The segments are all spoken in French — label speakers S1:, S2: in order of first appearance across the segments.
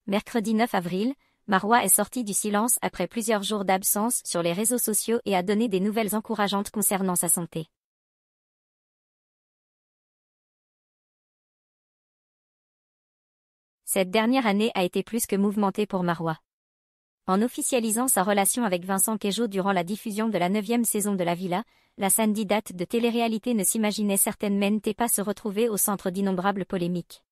S1: Mercredi 9 avril, Marwa est sortie du silence après plusieurs jours d'absence sur les réseaux sociaux et a donné des nouvelles encourageantes concernant sa santé. Cette dernière année a été plus que mouvementée pour Marwa. En officialisant sa relation avec Vincent Queijo durant la diffusion de la 9e saison de La Villa, la candidate de télé-réalité ne s'imaginait certainement pas se retrouver au centre d'innombrables polémiques.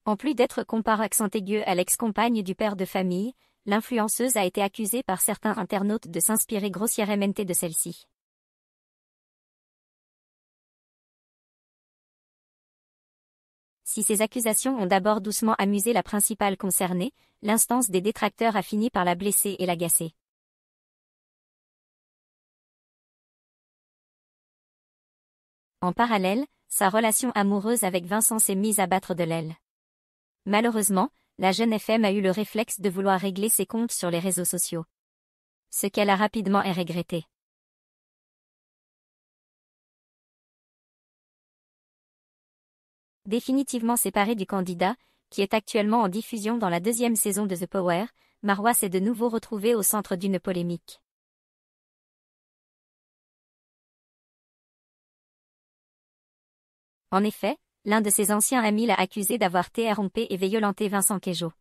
S1: En plus d'être comparée accent aigu à l'ex-compagne du père de famille, l'influenceuse a été accusée par certains internautes de s'inspirer grossièrement de celle-ci. Si ces accusations ont d'abord doucement amusé la principale concernée, l'instance des détracteurs a fini par la blesser et l'agacer. En parallèle, sa relation amoureuse avec Vincent s'est mise à battre de l'aile. Malheureusement, la jeune FM a eu le réflexe de vouloir régler ses comptes sur les réseaux sociaux. Ce qu'elle a rapidement regretté. Définitivement séparée du candidat, qui est actuellement en diffusion dans la 2e saison de The Power, Marwa s'est de nouveau retrouvée au centre d'une polémique. En effet, l'un de ses anciens amis l'a accusé d'avoir trompé et violenté Vincent Queijo.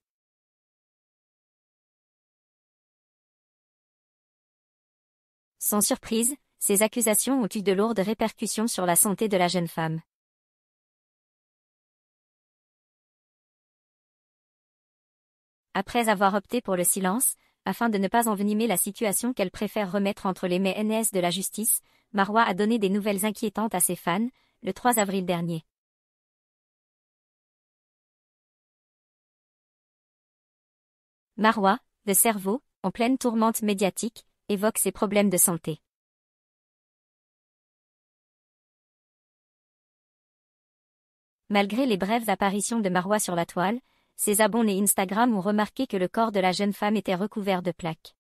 S1: Sans surprise, ces accusations ont eu de lourdes répercussions sur la santé de la jeune femme. Après avoir opté pour le silence, afin de ne pas envenimer la situation qu'elle préfère remettre entre les mains de la justice, Marwa a donné des nouvelles inquiétantes à ses fans, le 3 avril dernier. Marwa, de cerveau, en pleine tourmente médiatique, évoque ses problèmes de santé. Malgré les brèves apparitions de Marwa sur la toile, ses abonnés Instagram ont remarqué que le corps de la jeune femme était recouvert de plaques.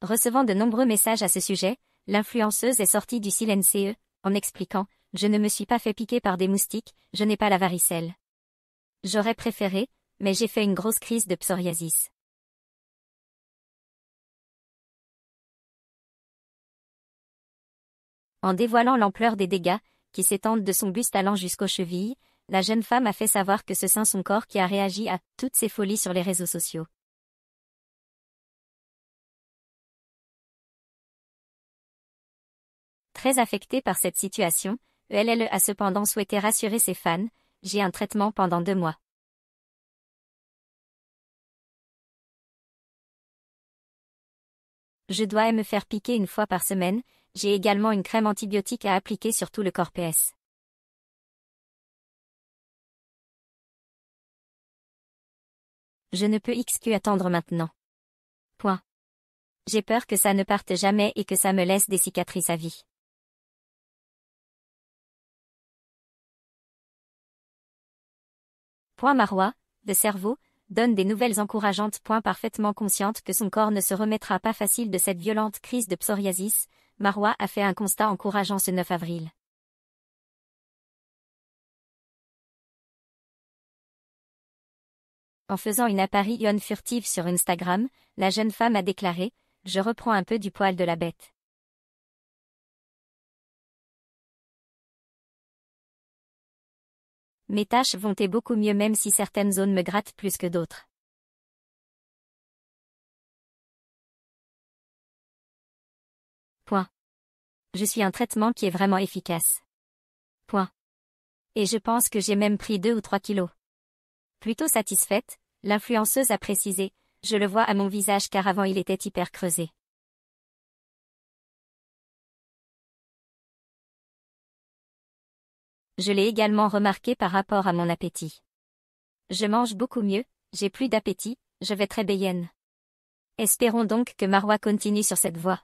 S1: Recevant de nombreux messages à ce sujet, l'influenceuse est sortie du silence en expliquant « Je ne me suis pas fait piquer par des moustiques, je n'ai pas la varicelle. J'aurais préféré, mais j'ai fait une grosse crise de psoriasis. » En dévoilant l'ampleur des dégâts, qui s'étendent de son buste allant jusqu'aux chevilles, la jeune femme a fait savoir que c'est son corps qui a réagi à toutes ces folies sur les réseaux sociaux. Très affectée par cette situation, elle a cependant souhaité rassurer ses fans, « J'ai un traitement pendant 2 mois. Je dois me faire piquer une fois par semaine, j'ai également une crème antibiotique à appliquer sur tout le corps PS. Je ne peux que attendre maintenant. Point. J'ai peur que ça ne parte jamais et que ça me laisse des cicatrices à vie. » Marwa, de cerveau, donne des nouvelles encourageantes. Parfaitement consciente que son corps ne se remettra pas facile de cette violente crise de psoriasis, Marwa a fait un constat encourageant ce 9 avril. En faisant une apparition furtive sur Instagram, la jeune femme a déclaré « Je reprends un peu du poil de la bête. Mes tâches vont beaucoup mieux même si certaines zones me grattent plus que d'autres. Point. Je suis un traitement qui est vraiment efficace. Point. Et je pense que j'ai même pris 2 ou 3 kilos. » Plutôt satisfaite, l'influenceuse a précisé « Je le vois à mon visage car avant il était hyper creusé. Je l'ai également remarqué par rapport à mon appétit. Je mange beaucoup mieux, j'ai plus d'appétit, je vais très bien. » Espérons donc que Marwa continue sur cette voie.